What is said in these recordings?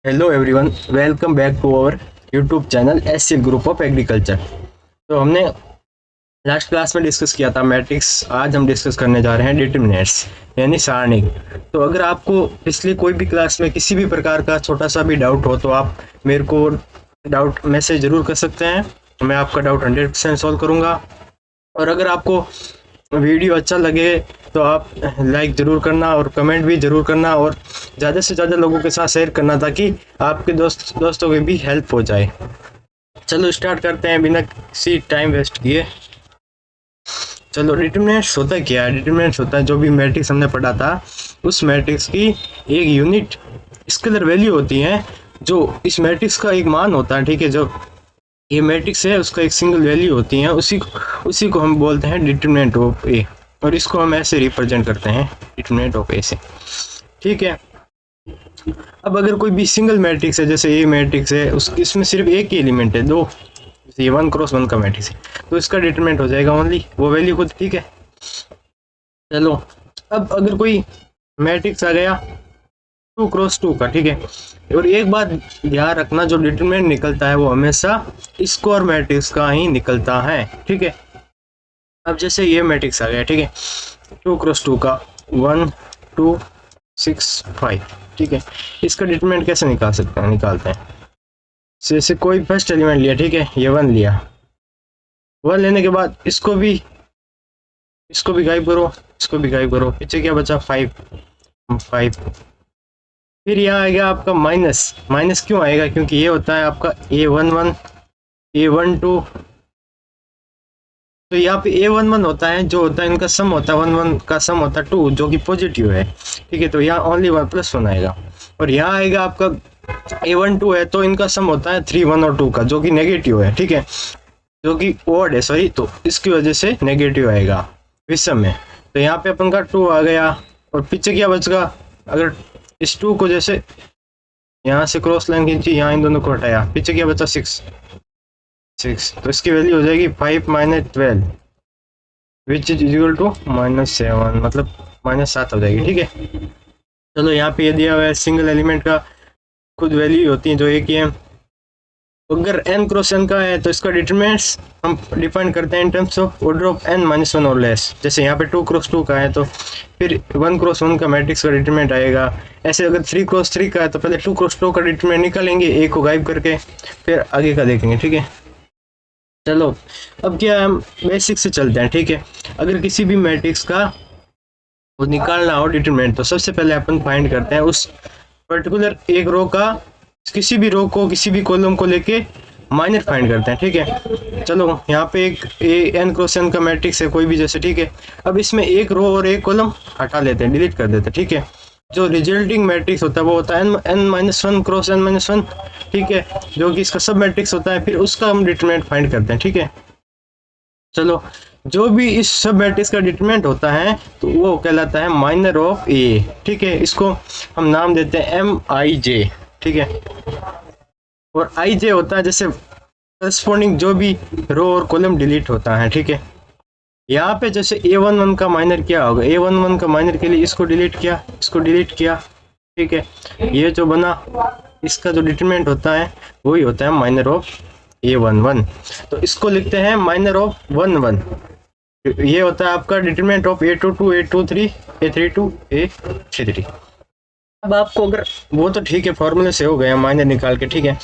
Hello everyone, welcome back to our YouTube channel SCL group of agriculture. तो हमने last class में discuss किया था मैट्रिक्स। आज हम डिस्कस करने जा रहे हैं डिटर्मिनेंट्स यानी सारणिक। तो अगर आपको पिछली कोई भी क्लास में किसी भी प्रकार का छोटा सा भी डाउट हो तो आप मेरे को डाउट मैसेज ज़रूर कर सकते हैं। मैं आपका डाउट 100% सॉल्व करूँगा। और अगर आपको वीडियो अच्छा लगे तो आप लाइक ज़रूर करना और कमेंट भी ज़रूर करना और ज़्यादा से ज़्यादा लोगों के साथ शेयर करना ताकि आपके दोस्तों की भी हेल्प हो जाए। चलो स्टार्ट करते हैं बिना किसी टाइम वेस्ट किए। चलो, डिटर्मिनेंट्स होता क्या है? डिटर्मिनेंट्स होता है जो भी मैट्रिक्स हमने पढ़ा था उस मैट्रिक्स की एक यूनिट स्केलर वैल्यू होती है, जो इस मैट्रिक्स का एक मान होता है। ठीक है, जो ये मैट्रिक्स है उसका एक सिंगल वैल्यू होती है, उसी को हम बोलते हैं डिटर्मिनेंट ऑफ ए। और इसको हम ऐसे रिप्रेजेंट करते हैं डिटर्मिनेंट ऑफ ए से। ठीक है, अब अगर कोई भी सिंगल मैट्रिक्स है, जैसे ये मैट्रिक्स है, इसमें सिर्फ एक ही एलिमेंट है, दो, ये 1x1 का मैट्रिक्स है, तो इसका डिटरमिनेंट हो जाएगा ओनली वो वैल्यू खुद। ठीक है, चलो अब अगर कोई मैट्रिक्स आ गया 2x2 का, ठीक है, और एक बात ध्यान रखना, जो डिटरमिनेंट निकलता है वो हमेशा स्क्वायर मैट्रिक्स का ही निकलता है। ठीक है, अब जैसे ये मैट्रिक्स आ गया, ठीक है, 2x2 का 1 2 6 5, ठीक है, इसका डिटरमिनेंट कैसे निकालते हैं। जैसे कोई फर्स्ट एलिमेंट लिया, ठीक है, ये 1 लिया, 1 लेने के बाद इसको भी गायब करो, इसको भी गायब करो, पीछे क्या बचा 5। फिर यहाँ आएगा आपका माइनस क्यों आएगा? क्योंकि ये होता है आपका A11 A12, तो यहाँ पे A11 होता है, जो होता है इनका सम होता है, 1 का सम होता है 2, जो कि पॉजिटिव है। ठीक है, तो यहाँ ओनली 1 + 1 आएगा। और यहाँ आएगा आपका A12 है, तो इनका सम होता है 3 1 और 2 का, जो कि नेगेटिव है। ठीक है, जो कि ओड है, सॉरी, तो इसकी वजह से नेगेटिव आएगा विषम में। तो यहाँ पे अपन का 2 आ गया, और पीछे क्या बचेगा? अगर इस 2 को जैसे यहाँ से क्रॉस लाइन खींची, यहाँ इन दोनों को हटाया, पीछे क्या बचा 6, तो इसकी वैल्यू हो जाएगी 5 - 12 विच इज इक्वल टू -7, मतलब -7 हो जाएगी। ठीक है, चलो यहाँ पे ये दिया हुआ है सिंगल एलिमेंट का खुद वैल्यू होती है जो एक ही है। अगर n×n का है तो इसका डिटरमिनेंट्स हम डिफाइन करते हैं in terms of order of n - 1 और लेस। जैसे यहाँ पे 2×2 का है तो फिर 1×1 का मैट्रिक्स का डिटरमिनेंट आएगा। ऐसे अगर 3×3 का है तो पहले 2×2 का डिटरमिनेंट निकालेंगे, एक को गायब करके, फिर आगे का देखेंगे। ठीक है, चलो अब क्या हम बेसिक से चलते हैं। ठीक है, अगर किसी भी मैट्रिक्स का वो निकालना हो डिटरमिनेंट, तो सबसे पहले अपन फाइंड करते हैं उस पर्टिकुलर एक रो का, किसी भी रो को, किसी भी कॉलम को लेके माइनर फाइंड करते हैं। ठीक है, चलो यहाँ पे एक n×n का मैट्रिक्स है कोई भी, जैसे, ठीक है, अब इसमें एक रो और एक कॉलम हटा लेते हैं, डिलीट कर देते हैं। ठीक है, जो रिजल्टिंग मैट्रिक्स होता है वो होता है n-1 × n-1, ठीक है, जो कि इसका सब मैट्रिक्स होता है, फिर उसका हम डिटरमिनेंट फाइंड करते हैं। ठीक है, चलो जो भी इस सब मैट्रिक्स का डिटरमिनेंट होता है तो वो कहलाता है माइनर ऑफ ए। ठीक है, इसको हम नाम देते हैं MIJ। ठीक है, और IJ होता है जैसे करस्पॉन्डिंग जो भी रो और कॉलम डिलीट होता है। ठीक है, यहाँ पे जैसे A11 का माइनर क्या होगा? A11 का माइनर के लिए इसको डिलीट किया, इसको डिलीट किया। ठीक है, ये जो बना इसका जो डिटरमिनेंट होता है वही होता है माइनर ऑफ A11। तो इसको लिखते हैं माइनर ऑफ 1 1। ये होता है आपका determinant of A22 A23 A32 A33। अब आपको अगर वो तो ठीक है, फॉर्मूले से हो गया माइनर निकाल के। ठीक है,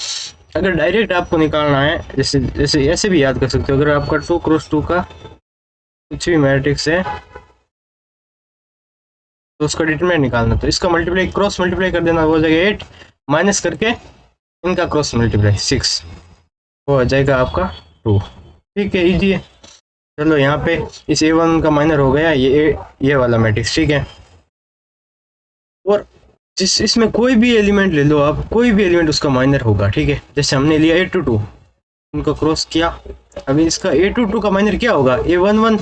अगर डायरेक्ट आपको निकालना है, जैसे ऐसे भी याद कर सकते हो, अगर आपका 2×2 का कुछ भी मैट्रिक्स है तो उसका डिटरमिनेंट निकालना, तो इसका मल्टीप्लाई क्रॉस मल्टीप्लाई कर देना, हो जाएगा 8, माइनस करके इनका क्रॉस मल्टीप्लाई 6, वो हो जाएगा आपका 2। ठीक है, इजी है। चलो यहाँ पे इस A1 का माइनर हो गया ये वाला मैट्रिक्स। ठीक है, और जिस इसमें कोई भी एलिमेंट ले लो आप, कोई भी एलिमेंट उसका माइनर होगा। ठीक है, जैसे हमने लिया A22, उनको क्रॉस किया, अभी इसका A22 का माइनर क्या होगा? A11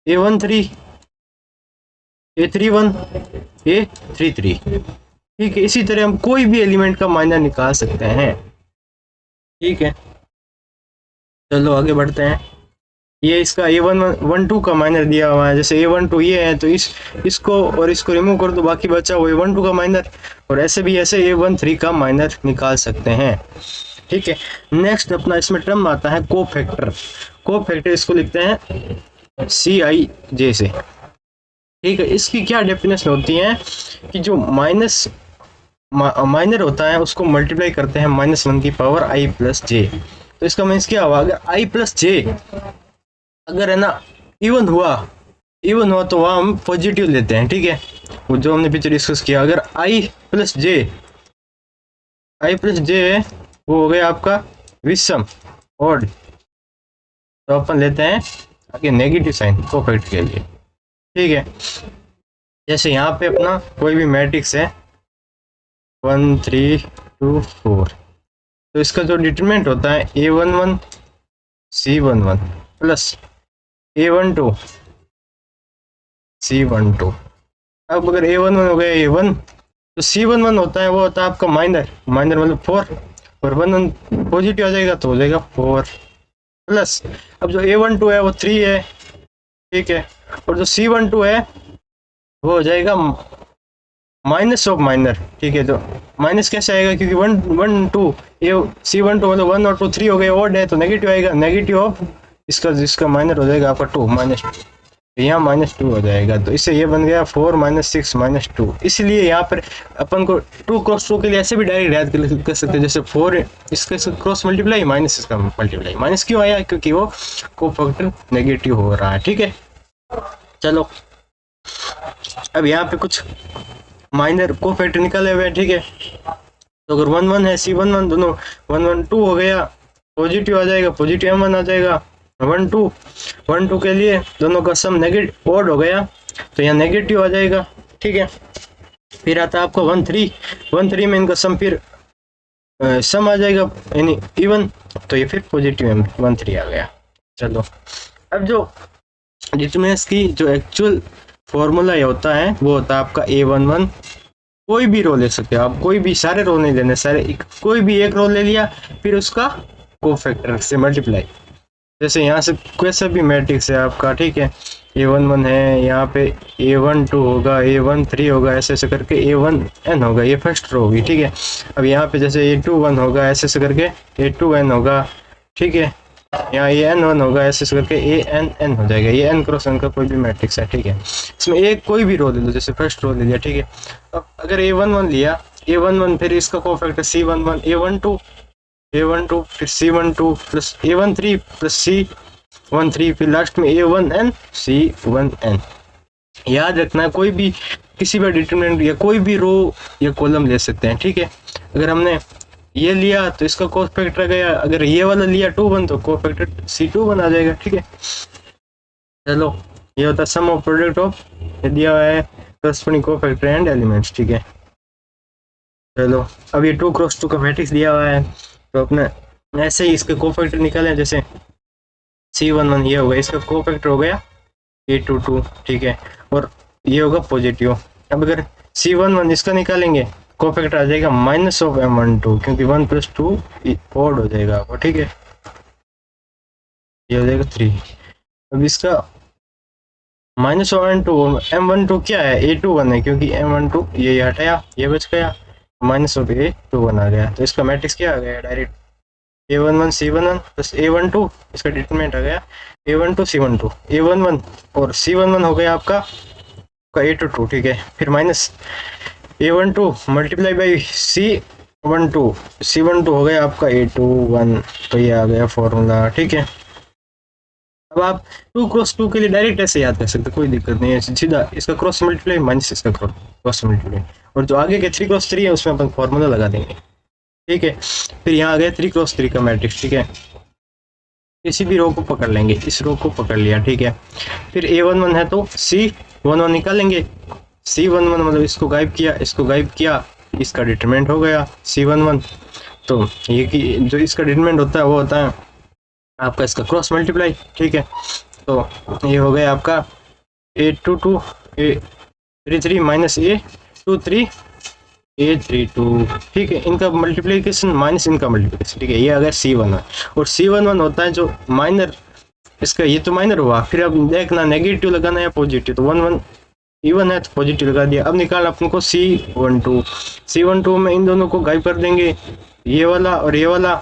A13 A31 A33। ठीक है, इसी तरह हम कोई भी एलिमेंट का माइनर निकाल सकते हैं। ठीक है, चलो आगे बढ़ते हैं। ये इसका A11 का माइनर दिया हुआ है, जैसे A12 ये है तो इसको और इसको रिमूव कर दो, बाकी बचा हुआ A12 का माइनर, और ऐसे भी ऐसे A13 का माइनर निकाल सकते हैं। ठीक है, नेक्स्ट अपना इसमें टर्म आता है कोफैक्टर। कोफैक्टर इसको लिखते हैं CIJ से। ठीक है, इसकी क्या डेफिनेशन होती है कि जो माइनर होता है उसको मल्टीप्लाई करते हैं -1 की पावर I+J। तो इसका मीन्स क्या हुआ, अगर I+J अगर है ना इवन हुआ तो वहाँ हम पॉजिटिव लेते हैं। ठीक है, वो जो हमने पीछे डिस्कस किया, अगर I+J वो हो गया आपका विषम ऑड, तो अपन लेते हैं आगे नेगेटिव साइन कोफैक्टर के लिए। ठीक है, जैसे यहाँ पे अपना कोई भी मैट्रिक्स है 1 3 2 4, तो इसका जो डिटरमिनेंट होता है A11 C11 plus A12 C12। अब अगर A11 हो गया A1, तो C11 होता है वो होता है आपका माइनर मतलब 4, और 1 पॉजिटिव आ जाएगा तो हो जाएगा 4 प्लस, अब जो A12 है वो 3 है। ठीक है, और जो C12 है वो हो जाएगा माइनस ऑफ माइनर। ठीक है, तो माइनस कैसे आएगा, क्योंकि 1 2 C12 मतलब 1 और 2 3 हो गए, ऑड है तो नेगेटिव आएगा, नेगेटिव ऑफ इसका जिसका माइनर हो जाएगा आपका 2 -2, यहाँ -2 हो जाएगा। तो इससे ये बन गया 4 -6 -2। इसलिए यहाँ पर अपन को 2 क्रॉस 2 के लिए ऐसे भी डायरेक्ट याद कर सकते हैं, जैसे 4 इसका क्रॉस मल्टीप्लाई माइनस इसका मल्टीप्लाई। माइनस क्यों आया, क्योंकि वो कोफैक्टर नेगेटिव हो रहा है। ठीक है, चलो अब यहाँ पे कुछ माइनर कोफैक्टर निकाले हुए हैं। ठीक है, तो अगर 1 1 है C11 दोनों 1 1 2 हो गया, पॉजिटिव आ जाएगा, पॉजिटिव M1 आ जाएगा। 1 2 के लिए दोनों का सम नेगेटिव ऑड हो गया तो यहाँ नेगेटिव आ जाएगा। ठीक है, फिर आता है आपको 1 3 में इनका सम फिर सम आ जाएगा यानी इवन, तो ये फिर पॉजिटिव 1 3 आ गया। चलो अब जो डिटरमिनेंट्स की जो एक्चुअल फॉर्मूला होता है वो होता है आपका A11। कोई भी रो ले सकते हो आप, कोई भी, सारे रो नहीं लेने, सारे कोई भी एक रो ले लिया फिर उसका कोफैक्टर से मल्टीप्लाई। जैसे यहाँ से कैसा भी मैट्रिक्स है आपका, ठीक है, A11 है, यहाँ पे A12 होगा, A13 होगा, ऐसे ऐसे करके A1n होगा, ये फर्स्ट रो होगी। ठीक है, अब यहाँ पे जैसे A21 होगा, ऐसे ऐसे करके A2n होगा। ठीक है, यहाँ AN1 होगा, ऐसे ऐसे करके ANn हो जाएगा। ये n क्रॉस n का कोई भी मैट्रिक्स है। ठीक है, इसमें एक कोई भी रो ले लो, जैसे फर्स्ट रो ले लिया। ठीक है, अब अगर A11 लिया, A11 फिर इसका कोफैक्टर C11 A12 फिर C12 plus A13 plus C13 फिर लास्ट में A1n C1n। याद रखना कोई भी किसी भी डिटरमिनेंट या कोई भी रो या कॉलम ले सकते हैं। ठीक है, अगर हमने ये लिया तो इसका कोफैक्टर गया, अगर ये वाला लिया 2 1 तो कोफैक्टर C21 आ जाएगा। ठीक है, चलो ये होता है सम ऑफ प्रोडक्ट ऑफ, ये दिया हुआ है करस्पॉन्डिंग कोफैक्टर एंड एलिमेंट्स। ठीक है, चलो अब ये 2 क्रॉस 2 का मैट्रिक्स दिया हुआ है, तो अपने ऐसे ही इसके कोफैक्टर निकालें। जैसे C11 ये होगा, इसका कोफैक्टर हो गया A22। ठीक है, और ये होगा पॉजिटिव। अब अगर C11 इसका निकालेंगे, कोफैक्टर आ जाएगा माइनस ऑफ M12, क्योंकि 1 + 2 ऑड हो जाएगा आपको। ठीक है, ये हो जाएगा 3। अब इसका माइनस ऑफ M12 क्या है, A21 है, क्योंकि M12 ये हटाया, ये बच गया, माइनस ऑफ A21 आ गया। तो इसका मैट्रिक्स क्या आ गया, direct A11 C11 plus A12, इसका डिटरमिनेंट आ गया A12 C12, A11 और C11 हो गया आपका A22। ठीक है, फिर minus A12 multiply by C12 हो गया आपका A21। तो ये आ गया फॉर्मूला। ठीक है, अब आप 2 क्रॉस 2 के लिए डायरेक्ट ऐसे याद कर सकते, कोई दिक्कत नहीं है, सीधा इसका क्रॉस मल्टीप्लाई माइनस इसका क्रॉस मल्टीप्लाई, और जो आगे के 3 क्रॉस 3 है उसमें अपन फॉर्मूला लगा देंगे। ठीक है, फिर यहाँ आ गया 3 क्रॉस 3 का मैट्रिक्स। ठीक है, किसी भी रो को पकड़ लेंगे, इस रो को पकड़ लिया। ठीक है, फिर A11 है तो C11 निकालेंगे, C11 मतलब इसको गायब किया, इसको गायब किया, इसका डिटरमिनेंट हो गया C11। तो ये कि जो इसका डिटरमिनेंट होता है वो होता है आपका इसका क्रॉस मल्टीप्लाई। ठीक है, तो ये हो गया आपका A22 A33 minus A23 A32। ठीक है, इनका मल्टीप्लिकेशन माइनस इनका मल्टीप्लिकेशन। ठीक है, ये आ गया C11, और C11 होता है जो माइनर इसका ये तो माइनर हुआ, फिर अब देखना नेगेटिव लगाना है पॉजिटिव, तो 1 1 इवन है तो पॉजिटिव लगा दिया। अब निकालना अपन को C12 में इन दोनों को गायब कर देंगे, ये वाला और ये वाला,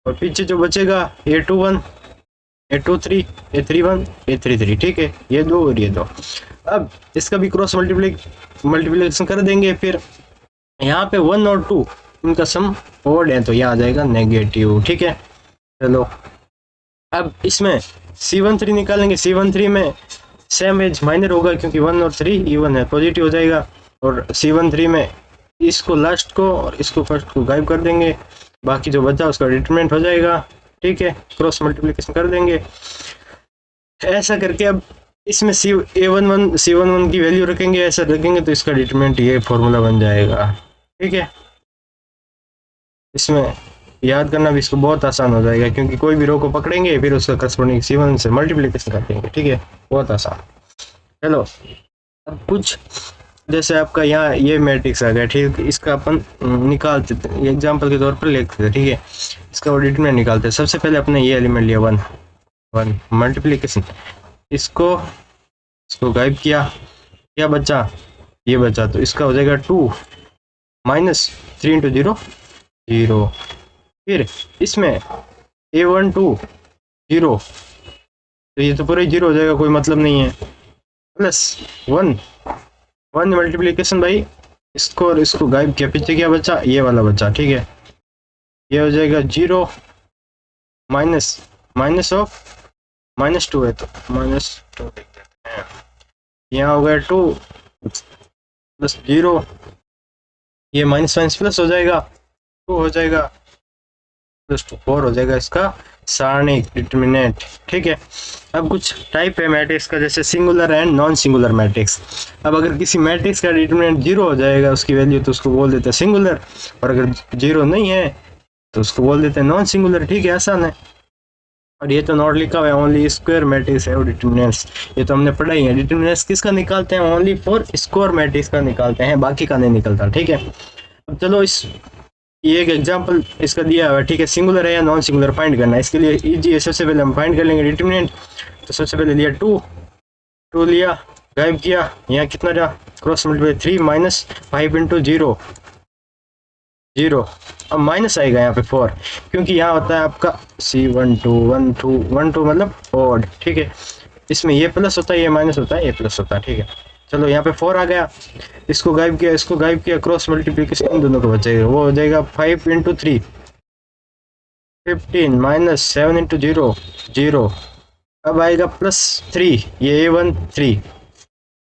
और पीछे जो बचेगा A21 A23 A31 A33, ठीक है, ये दो और ये दो। अब इसका भी क्रॉस मल्टीप्लिकेशन कर देंगे। फिर यहाँ पे 1 और 2 इनका सम ओड है तो यहाँ आ जाएगा नेगेटिव, ठीक है। चलो अब इसमें C13 निकालेंगे। C13 में सेम एज माइनर होगा क्योंकि 1 और 3 इवन है, पॉजिटिव हो जाएगा। और C13 में इसको लास्ट को और इसको फर्स्ट को गायब कर देंगे, बाकी जो बचा उसका डिटरमिनेंट हो जाएगा, ठीक है। क्रॉस मल्टीप्लिकेशन कर देंगे ऐसा करके। अब इसमें C11 की वैल्यू रखेंगे, ऐसा रखेंगे तो इसका डिटरमिनेंट ये फॉर्मूला बन जाएगा, ठीक है। इसमें याद करना भी इसको बहुत आसान हो जाएगा क्योंकि कोई भी रो को पकड़ेंगे फिर उसका करस्पॉन्डिंग C1 से मल्टीप्लिकेशन कर देंगे, ठीक है, बहुत आसान। चलो अब कुछ जैसे आपका यहाँ ये मैट्रिक्स आ गया, ठीक, इसका अपन निकालते एग्जांपल के तौर पर लिखते हैं, ठीक है। इसका डिटरमिनेंट निकालते हैं। सबसे पहले अपने ये एलिमेंट लिया 1 मल्टीप्लिकेशन, इसको गायब किया, क्या बचा, ये बचा, तो इसका हो जाएगा 2 माइनस 3 इंटू 0 0। फिर इसमें A12 0, तो ये तो पूरा ही 0 हो जाएगा, कोई मतलब नहीं है, प्लस 1 मल्टीप्लिकेशन भाई, इसको और इसको गायब किया, पीछे क्या बचा, ये वाला बचा, ठीक है। ये हो जाएगा 0 माइनस ऑफ -2 है तो -2 लिख देते हैं। यहाँ हो गया 2 प्लस 0, ये माइनस प्लस हो जाएगा, 2 हो जाएगा प्लस 2 4 हो जाएगा इसका सारणिक डिटरमिनेंट, ठीक है। अब कुछ टाइप है मैट्रिक्स का, जैसे singular and non singular matrix. अब अगर किसी मैट्रिक्स का डिटरमिनेंट 0 हो जाएगा उसकी वैल्यू, तो उसको बोल देते हैं सिंगुलर, और अगर 0 नहीं है तो उसको बोल देते हैं नॉन सिंगुलर, ठीक है, आसान है। और ये तो नॉट लिखा हुआ है, ओनली स्क्वायर मैट्रिक्स है डिटरमिनेंट्स, ये तो हमने पढ़ा ही है। डिटरमिनेंट्स किसका निकालते हैं, ओनली फॉर स्क्वायर मैट्रिक्स का निकालते हैं, बाकी का नहीं निकलता, ठीक है। अब चलो ये एक एग्जांपल इसका दिया हुआ है, ठीक है, सिंगुलर है या नॉन सिंगुलर फाइंड करना है। इसके लिए इजी है, सबसे पहले हम फाइंड कर लेंगे डिटरमिनेंट। तो सबसे पहले लिया 2 लिया, गायब किया, यहाँ कितना रहा, क्रॉस मल्टीप्लाई 3 माइनस 5 इंटू 0 0। अब माइनस आएगा यहाँ पे 4, क्योंकि यहाँ होता है आपका C12 मतलब ऑड, ठीक है। इसमें ये प्लस होता है, ये माइनस होता है, ये प्लस होता है, ठीक है। चलो यहाँ पे 4 आ गया, इसको गायब किया, क्रॉस मल्टीप्लिकेशन इन दोनों को बचेगा, वो हो जाएगा 5 इंटू 3 15 माइनस 7 इंटू 0 0। अब आएगा प्लस 3, ये A1 3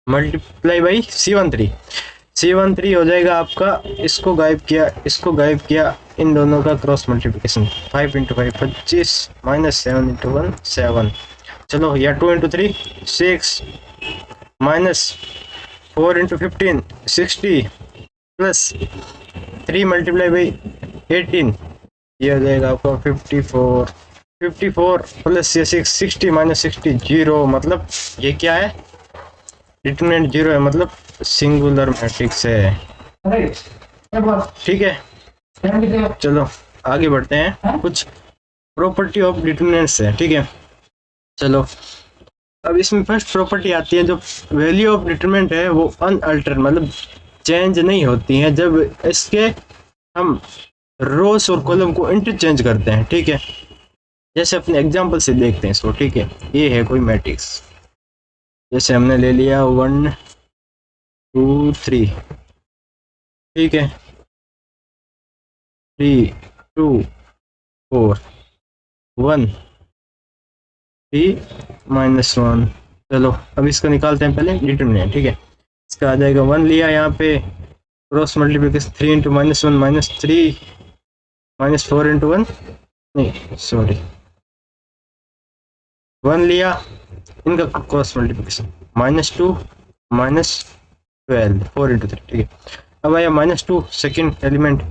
मल्टीप्लाई बाई C13 हो जाएगा आपका, इसको गायब किया, इन दोनों का cross multiplication 5 into 5 25 minus 7 into 1 7। चलो या 2 into 3 6 minus 4 into 15 60 plus 3 multiply by 18, ये हो जाएगा आपका 54 प्लस ये 60 माइनस 60 0, मतलब ये क्या है, डिटरमिनेंट 0 है, मतलब सिंगुलर मैट्रिक्स है, ठीक है। चलो आगे बढ़ते हैं, कुछ प्रॉपर्टी ऑफ डिटरमिनेंट्स है, ठीक है। चलो अब इसमें फर्स्ट प्रॉपर्टी आती है, जो वैल्यू ऑफ डिटरमिनेंट है वो अनअल्टर्ड मतलब चेंज नहीं होती है जब इसके हम रोस और कॉलम को इंटरचेंज करते हैं, ठीक है। जैसे अपने एग्जांपल से देखते हैं इसको, ठीक है। ये है कोई मैट्रिक्स, जैसे हमने ले लिया 1 2 3, ठीक है, 3 2 4 1 3 -1। चलो अब इसका निकालते हैं पहले डिटरमिनेंट, ठीक है। इसका आ जाएगा 1 लिया, यहाँ पे क्रॉस मल्टीप्लिकेशन 3 इंटू -1 -3 -4 इंटू 1 नहीं सॉरी 1 लिया, इनका क्रॉस मल्टीप्लिकेशन -2 -12 4 इंटू 3, ठीक है। अब आया -2 सेकेंड एलिमेंट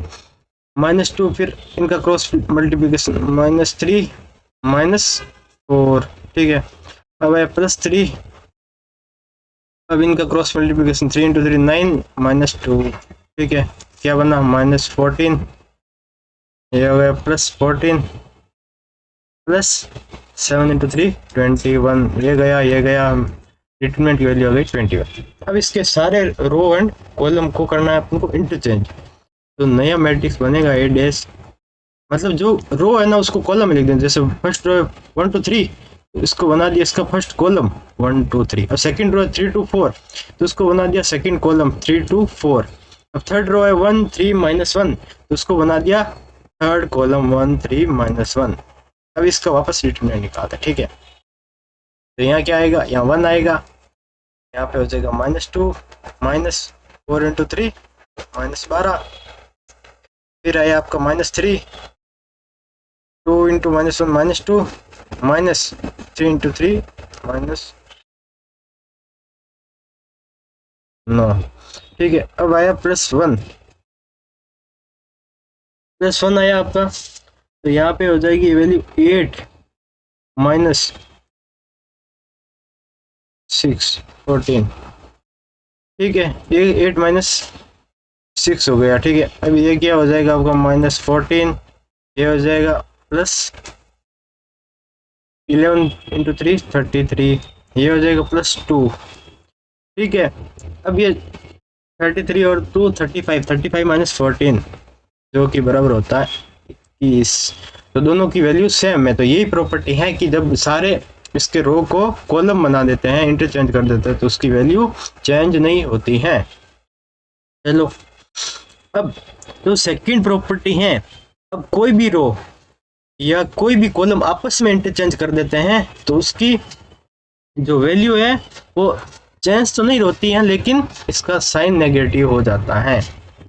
-2, फिर इनका क्रॉस मल्टीप्लिकेशन -3 -4, ठीक है। अब आया +3, अब इनका क्रॉस मल्टीप्लिकेशन 3 इंटू 3 9 -2, ठीक है। क्या बना -14, ये हो गया +14 प्लस 7 इंटू 3 21, ये गया, डिटरमिनेंट की वैल्यू हो गई 21। अब इसके सारे रो एंड कॉलम को करना है अपन को इंटरचेंज, तो नया मैट्रिक्स बनेगा ए डैश, मतलब जो रो है ना उसको कॉलम में लिख दें, जैसे फर्स्ट रो 1 2 3, इसको बना दिया इसका फर्स्ट कॉलम 1 2 3, और सेकंड रो है 3 2 4, तो उसको बना दिया सेकंड कॉलम 3 2 4। अब थर्ड रो है 1 3 -1, तो उसको बना दिया थर्ड कॉलम 1 3 -1। अब इसका वापस डिटरमिनेंट निकालते हैं, ठीक है। तो यहाँ क्या आएगा, यहाँ 1 आएगा, यहाँ पे हो जाएगा -2 -4 इंटू 3 -12, फिर आया आपका -3, 2 इंटू -1 -2, -3 इंटू 3 -9, ठीक है। अब आया +1 आया आपका, तो यहाँ पे हो जाएगी वैल्यू 8 -6 14, ठीक है। ये 8 -6 हो गया, ठीक है। अब ये क्या हो जाएगा आपका -14, ये हो जाएगा +11 इंटू 3 33, ये हो जाएगा +2, ठीक है। अब ये 33 और 2 35, 35 -14 जो कि बराबर होता है 21, तो दोनों की वैल्यू सेम है। तो यही प्रॉपर्टी है कि जब सारे इसके रो को कॉलम बना देते हैं, इंटरचेंज कर देते हैं, तो उसकी वैल्यू चेंज नहीं होती है। चलो अब जो सेकंड प्रॉपर्टी है, अब कोई भी रो या कोई भी कॉलम आपस में इंटरचेंज कर देते हैं तो उसकी जो वैल्यू है वो चेंज तो नहीं होती है, लेकिन इसका साइन नेगेटिव हो जाता है।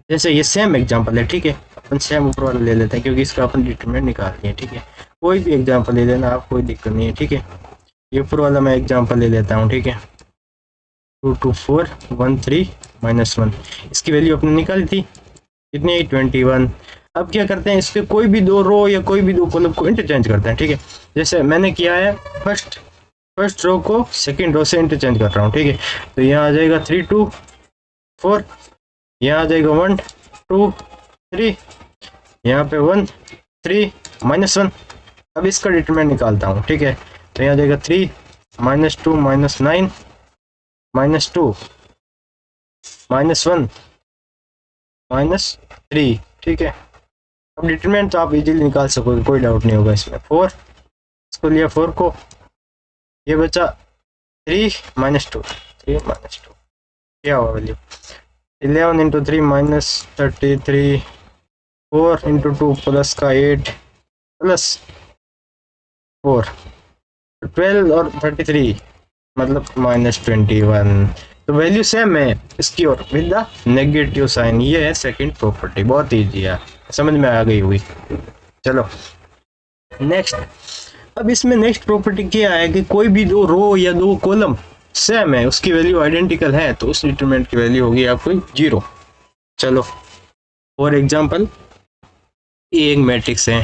जैसे ये सेम एग्जांपल है, ठीक है, अपन सेम ऊपर वाला ले लेते हैं क्योंकि इसका अपन डिटरमिनेंट निकालते हैं, ठीक है। कोई भी एग्जांपल ले लेना आप, कोई दिक्कत नहीं है, ठीक है। ये ऊपर वाला मैं एग्जांपल ले लेता हूँ, ठीक है। 2 2 4 1 3 -1, इसकी वैल्यू अपने निकाली थी कितनी, 21। अब क्या करते हैं, इस पे कोई भी दो रो या कोई भी दो कॉलम को इंटरचेंज करते हैं, ठीक है। जैसे मैंने किया है, फर्स्ट रो को सेकंड रो से इंटरचेंज कर रहा हूँ, ठीक है। तो यहाँ आ जाएगा 3 2 4, यहाँ आ जाएगा 1 2 3, यहाँ पे 1 3 -1। अब इसका डिटरमिनेंट निकालता हूँ, ठीक है। तो यहाँ आ जाएगा 3 -2 -9 -2 -1 -3, ठीक है। अब डिटरमिनेंट तो आप इजीली निकाल सकोगे, कोई डाउट नहीं होगा इसमें। 4, इसको लिया 4 को, ये बचा 3 -2 क्या हुआ वैल्यू, 11 इंटू 3 -33, 4 इंटू 2 प्लस का 8 प्लस 4 12 और 33 मतलब -21, तो वैल्यू सेम है इसकी और विद द नेगेटिव साइन। ये है सेकंड प्रॉपर्टी, बहुत ईजी है, समझ में आ गई हुई। चलो नेक्स्ट, अब इसमें नेक्स्ट प्रॉपर्टी क्या है कि कोई भी दो रो या दो कॉलम सेम है, उसकी वैल्यू आइडेंटिकल है, तो उस डिटरमिनेंट की वैल्यू होगी आपको 0। चलो फॉर एग्जांपल, ये एक मैट्रिक्स है,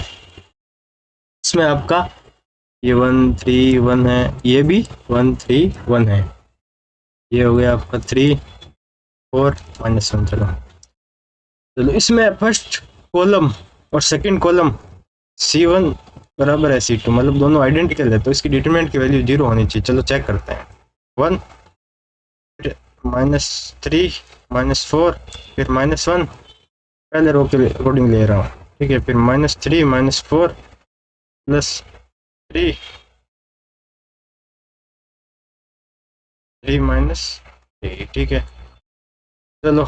इसमें आपका ये 1 3 1 है, ये भी 1 3 1 है, ये हो गया आपका 3 4 -1। चलो इसमें फर्स्ट कॉलम और सेकंड कॉलम C1 बराबर है C2, मतलब दोनों आइडेंटिकल है, तो इसकी डिटरमिनेंट की वैल्यू 0 होनी चाहिए। चलो चेक करते हैं, 1 -3 -4 फिर -1, पहले रो के अकॉर्डिंग ले रहा हूँ, ठीक है। फिर -3 -4 प्लस 3 -3, ठीक है। चलो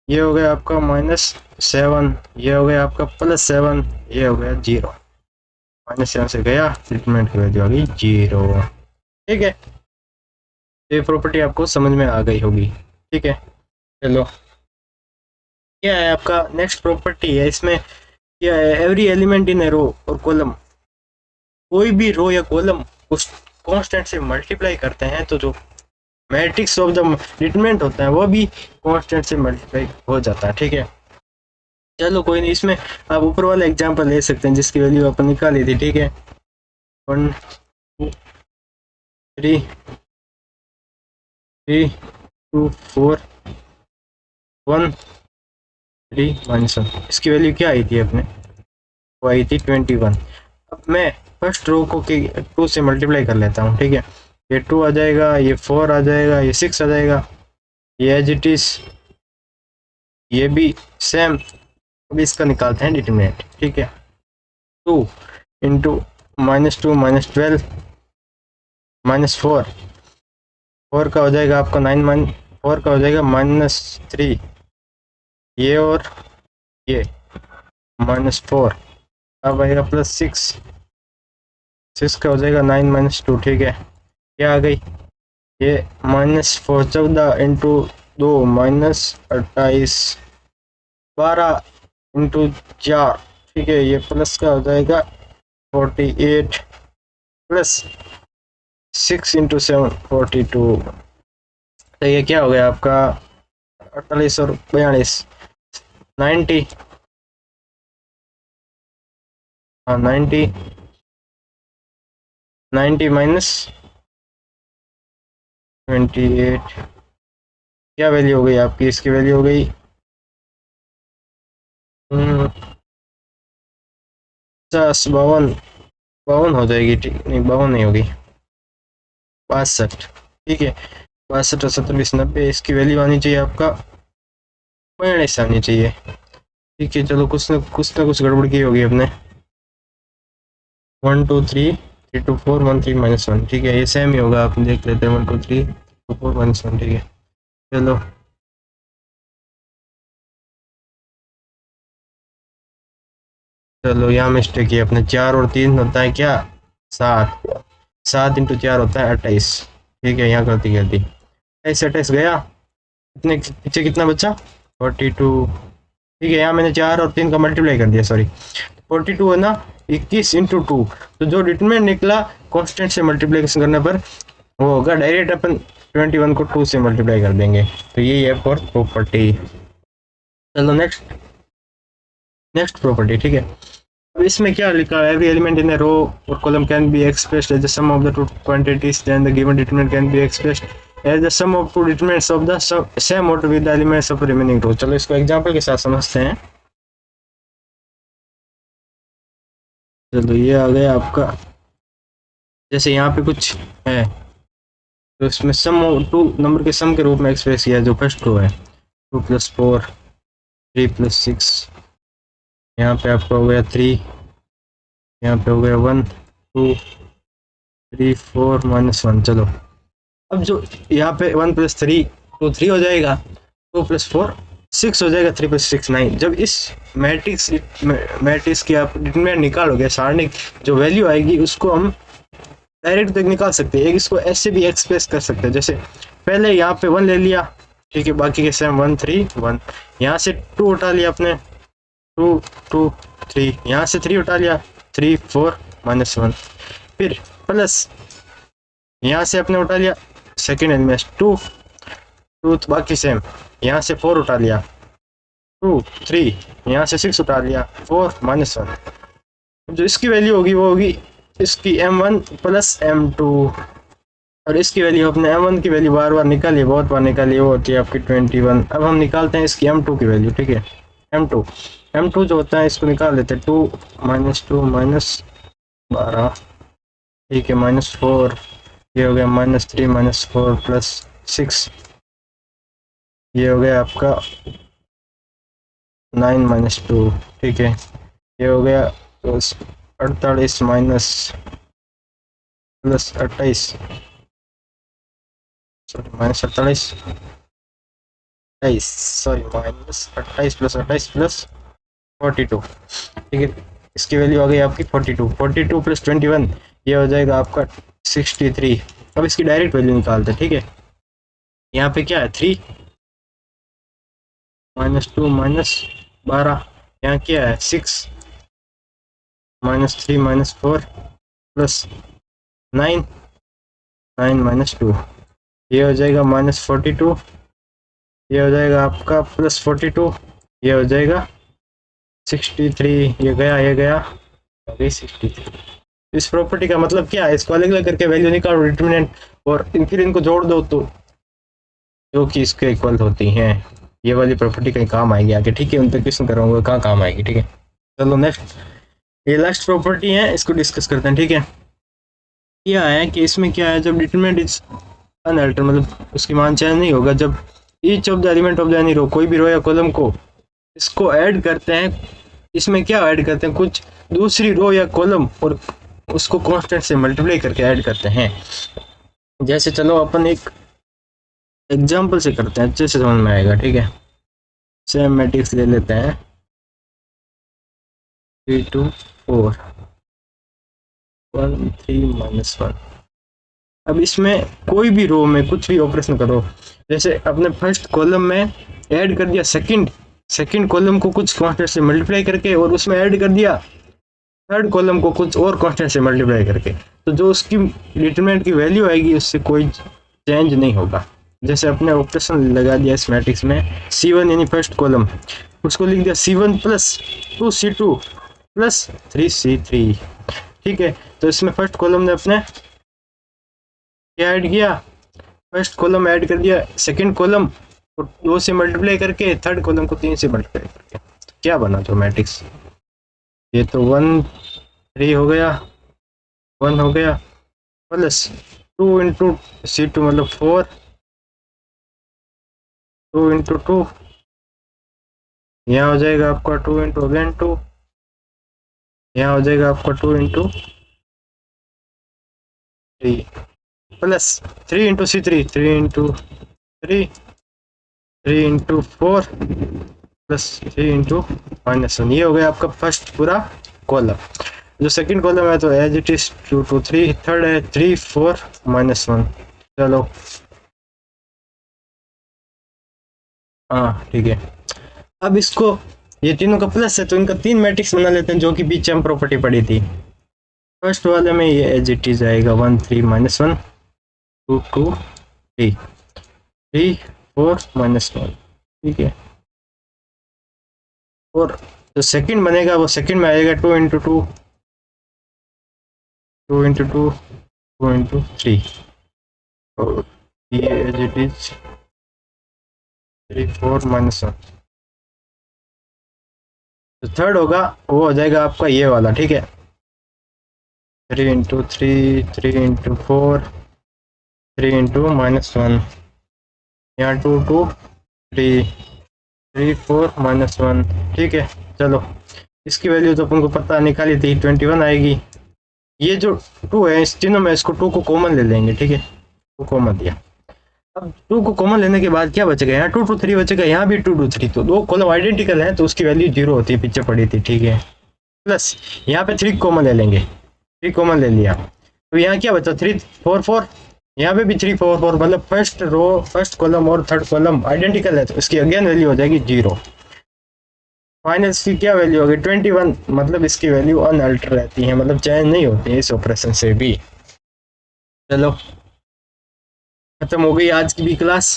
ये हो गया आपका -7, ये हो गया आपका +7, ये हो गया 0, -7 से गया, डिटरमिनेंट की वैल्यू आ गई 0, ठीक है। ये प्रॉपर्टी आपको समझ में आ गई होगी, ठीक है। चलो क्या है आपका नेक्स्ट प्रॉपर्टी है, इसमें क्या है, every element in a row और कॉलम, कोई भी रो या कॉलम उस कांस्टेंट से मल्टीप्लाई करते हैं तो जो मैट्रिक्स ऑफ द डिटरमिनेंट होता है वो भी कांस्टेंट से मल्टीप्लाई हो जाता है, ठीक है। चलो कोई नहीं, इसमें आप ऊपर वाला एग्जांपल ले सकते हैं जिसकी वैल्यू अपन निकाली थी, ठीक है। 1 2 3 2 4 1 3 -1, इसकी वैल्यू क्या आई थी अपने, वो आई थी 21। अब मैं फर्स्ट रो को 2 से मल्टीप्लाई कर लेता हूँ, ठीक है। ये 2 आ जाएगा, ये 4 आ जाएगा, ये 6 आ जाएगा, ये एज इट इज, ये भी सेम। अभी इसका निकालते हैं डिटरमिनेंट, ठीक है। 2 इंटू -2 -12 -4, 4 का हो जाएगा आपका 9 4 का हो जाएगा -3, ये और ये -4, अब आएगा +6, 6 का हो जाएगा 9 -2, ठीक है। क्या आ गई, ये -4 14 इंटू 2 -28 12 इंटू 4, ठीक है। ये प्लस का हो जाएगा 48 प्लस 6 इंटू 7 42, तो ये क्या हो गया आपका 48 और 42 90, हाँ 90 -28, क्या वैल्यू हो गई आपकी, इसकी वैल्यू हो गई 52 52 हो जाएगी, ठीक नहीं 52 नहीं होगी, 62, ठीक है। 62 और 70 20 90, इसकी वैल्यू आनी चाहिए आपका 42 आनी चाहिए, ठीक है। चलो कुछ ना कुछ गड़बड़ की होगी अपने। 1 2 3 3 2 4 1 3 -1, ठीक है। ये सेम ही होगा, आप देख लेते हैं 1 2 3 2 4 -1, ठीक है। चलो चलो यहाँ मिस्टेक है अपने, 4 और 3 होता है क्या 7, 7 इंटू 4 होता है 28, ठीक है। यहाँ गलती 28 गया, इतने पीछे कितना बचा 42, ठीक है। यहाँ मैंने 4 और 3 का मल्टीप्लाई कर दिया, सॉरी 42 है ना, 21 इंटू 2, तो जो डिटरमिनेंट निकला कांस्टेंट से मल्टीप्लिकेशन करने पर वो होगा, डायरेक्ट अपन 21 को 2 से मल्टीप्लाई कर देंगे, तो यही है फॉर प्रॉपर्टी। चलो नेक्स्ट प्रॉपर्टी, ठीक है। अब इसमें क्या लिखा है, every element in a row और column can be expressed as the sum of the two quantities, then the given determinant can be expressed as the sum of two determinants of the same order with the elements of remaining row. चलो इसको example के साथ समझते हैं। चलो ये आ गया आपका, जैसे यहाँ पे कुछ है तो इसमें सम टू नंबर के सम के रूप में एक्सप्रेस किया है, जो फर्स्ट रो है 2 + 4 3 + 6, यहाँ पे आपका हो गया 3, यहाँ पे हो गया 1 2 3 4 -1। चलो अब जो यहाँ पे 1 + 3 तो 3 हो जाएगा, 2 + 4 6 हो जाएगा, 3 + 6 9। जब इस मैट्रिक्स की आप डिटरमिनेंट निकालोगे, सारणी जो वैल्यू आएगी उसको हम डायरेक्ट तक निकाल सकते हैं। एक इसको ऐसे भी एक्सप्रेस कर सकते हैं, जैसे पहले यहाँ पे 1 ले लिया, ठीक है, बाकी के सेम 1 3 1, यहाँ से 2 उठा लिया अपने 2 2 3, यहाँ से 3 उठा लिया 3 4 -1, फिर प्लस यहाँ से अपने उठा लिया सेकेंड एलिमेंट 2 2, बाकी सेम, यहाँ से 4 उठा लिया 2 3, यहाँ से 6 उठा लिया 4 -1। जो इसकी वैल्यू होगी वो होगी इसकी m1 + m2, और इसकी वैल्यू अपने m1 की वैल्यू बार बार निकालिए, बहुत बार निकालिए, वो होती है आपकी 21। अब हम निकालते हैं इसकी m2 की वैल्यू, ठीक है। m2 जो होता है इसको निकाल लेते हैं, 2 -2 -12, ठीक है, -4, ये हो गया -3 -4 + 6, ये हो गया आपका 9 -2, ठीक है। ये हो गया 48 +28, सॉरी -28 सॉरी -28 + 28 + 42, ठीक है। इसकी वैल्यू आ गई आपकी 42 42 + 21, ये हो जाएगा आपका 63। अब इसकी डायरेक्ट वैल्यू निकालते हैं, ठीक है। यहाँ पे क्या है 3 -2 -12, यहाँ क्या है 6 -3 -4 + 9 9 -2, ये हो जाएगा -42, ये हो जाएगा आपका +42, ये हो जाएगा 63, ये गया 63। इस प्रॉपर्टी का मतलब क्या है, इसको अलग अलग करके वैल्यू निकालो डिटरमिनेंट, और फिर इनको जोड़ दो तो जो कि इसके इक्वल होती हैं। ये वाली प्रॉपर्टी कहीं काम आएगी आगे, ठीक है। उन पर क्वेश्चन कराऊंगा कहाँ काम आएगी, ठीक है। चलो नेक्स्ट ये लास्ट प्रॉपर्टी है, इसको डिस्कस करते हैं, ठीक है। क्या है कि इसमें क्या है, जब डिटरमिनेंट इज अनअल्टर, मतलब उसकी मान चेंज नहीं होगा, जब each of the element of the any row, कोई भी रो या कॉलम को इसको ऐड करते हैं, इसमें क्या ऐड करते हैं, कुछ दूसरी रो या कॉलम, और उसको कांस्टेंट से मल्टीप्लाई करके ऐड करते हैं। जैसे चलो अपन एक एग्जांपल से करते हैं, अच्छे से समझ में आएगा, ठीक है। सेम मैट्रिक्स ले लेते हैं 3 2 4 1 3 -1। अब इसमें कोई भी रो में कुछ भी ऑपरेशन करो, जैसे अपने फर्स्ट कॉलम में ऐड कर दिया सेकंड कॉलम को कुछ कांस्टेंट से मल्टीप्लाई करके, और उसमें ऐड कर दिया थर्ड कॉलम को कुछ और कांस्टेंट से मल्टीप्लाई करके, तो जो उसकी डिटरमिनेंट की वैल्यू आएगी उससे कोई चेंज नहीं होगा। जैसे अपने ऑपरेशन लगा दिया इस मैट्रिक्स में, C1 यानी फर्स्ट कॉलम, उसको लिख दिया C1 plus 2C2 plus 3C3, ठीक है। तो इसमें फर्स्ट कॉलम ने अपने क्या ऐड किया, फर्स्ट कॉलम ऐड कर दिया सेकंड कॉलम को 2 से मल्टीप्लाई करके, थर्ड कॉलम को 3 से मल्टीप्लाई करके, तो क्या बना तो मैट्रिक्स, ये तो 1 3 हो गया, 1 हो गया, प्लस 2 इंटू C2 मतलब 4, 2 इंटू 2, यहाँ हो जाएगा आपका 2 इंटू अगेन 2, यहाँ हो जाएगा आपका 2 into 3, plus 3 into C3, 3 into 3, 3 into 4 plus 3 into -1। ये हो गया आपका फर्स्ट पूरा कॉलम। जो सेकंड कॉलम है तो एज इट इज 2 2 3, थर्ड है 3 4 -1। चलो हाँ ठीक है। अब इसको, ये तीनों का प्लस है तो इनका 3 मैट्रिक्स बना लेते हैं, जो कि पीछे हम प्रॉपर्टी पड़ी थी। फर्स्ट वाले में ये एज इट इज आएगा 1 3 -1, 2 2 3 3 4 -1, ठीक है। और जो सेकंड बनेगा वो सेकंड में आएगा 2 इंटू 2, 2 इंटू 2, 2 इंटू 3, और ये एज इट इज 3 4 -1। जो थर्ड होगा वो हो जाएगा आपका ये वाला, ठीक है। 3 इंटू 3, 3 इंटू 4, 3 इंटू -1, यहाँ 2 2 3 3 4 -1, ठीक है। चलो इसकी वैल्यू तो अपन को पता निकाली थी, 21 आएगी। ये जो 2 है इस तीनों में, इसको 2 को कॉमन ले लेंगे, ठीक है। 2 कॉमन दिया। अब 2 को कॉमन लेने के बाद क्या बचेगा, यहाँ 2 2 3 बचेगा, यहाँ भी 2 2 3, तो दो कॉलम आइडेंटिकल हैं तो उसकी वैल्यू 0 होती है, पीछे पड़ी थी, ठीक है। प्लस यहाँ पे 3 कॉमन ले लेंगे, 3 कॉमन ले लिया तो यहाँ क्या बचा 3 4 4, यहाँ पे भी 3 4 4, मतलब फर्स्ट रो फर्स्ट कॉलम और थर्ड कॉलम आइडेंटिकल है तो इसकी अगेन वैल्यू हो जाएगी 0। फाइनल इसकी क्या वैल्यू होगी 21, मतलब इसकी वैल्यू अनअल्टर रहती है, मतलब चेंज नहीं होती है इस ऑपरेशन से भी। चलो खत्म हो गई आज की भी क्लास।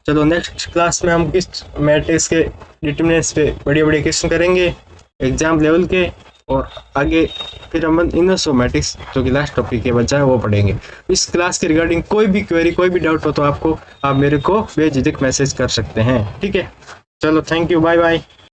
चलो नेक्स्ट क्लास में हम किस मैट्रिक्स के डिटरमिनेंट्स पे बड़े बड़े क्वेश्चन करेंगे एग्जाम लेवल के, और आगे फिर हम इनवर्स ऑफ मैट्रिक्स जो कि लास्ट टॉपिक है बचा है वो पढ़ेंगे। इस क्लास के रिगार्डिंग कोई भी क्वेरी कोई भी डाउट हो तो आप मेरे को बेझिझक मैसेज कर सकते हैं, ठीक है। चलो थैंक यू, बाय बाय।